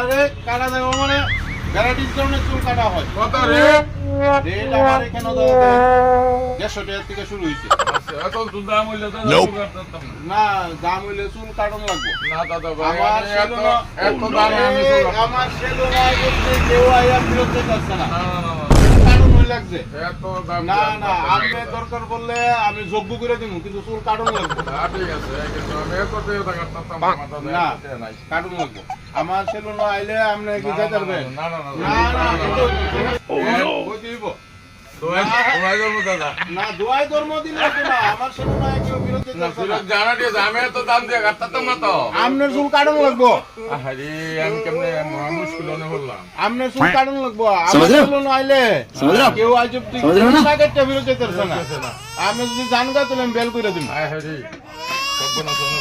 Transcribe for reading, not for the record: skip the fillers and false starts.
আরে কাটা দেবো মানে ভ্যারাইটিস ধরনের চুল কাটা হয়। কত রেট? রেট আমার এখানে তো 150 টাকা থেকে শুরু হয়েছে। আচ্ছা, এত চুল দাম হইলে তো চুল কাটতাম না। না দাম হইলে চুল কাটন লাগবে। না দাদা ভাই, আমার আমি সেলুন এত দামে আমি চুল কাটতাম না। আমার সেলুন বলতে কেউ আইয়া বিরত যাচ্ছে না। না, না, না, না। কাটন হয়ে লাগছে। এত দাম না দিয়ে না আমি আপনি দরকার বললে আমি যোগ্য করে দিব, কিন্তু চুল কাটন লাগবে। ঠিক আছে, কিন্তু আমি এত দিয়ে টাকা কাটতাম না, মাথা দিয়ে না এত দিয়ে নাই। কাটন লাগবে। আমার সেলুন আইলে আপনি কি যাইতে পারবেন? না, না, না, না না কিন্তু না। কই দিব? দোয়াই দেবো দাদা। না দোয়াই ধর্ম দিন লাগবে না। আমার সেলুন আইয়া কেউ বিরত না, যাচ্ছে ফিরত না। জানা দিয়ে আমি এত দাম দিয়ে কাটতাম না তো। আপনার চুল কাটন লাগবে। আরে আমি কেমনে মুশকিল হলে বললাম। আপনার চুল কাটন লাগবে। আমার সেলুন আইলে কেউ আজ অব্দি টাকাটা বিরত যাইতেছে না। বুঝতেছে না। আপনি যদি জান গা তাহলে আমি বেল করে দিন। আয় হরি, সব না শোনো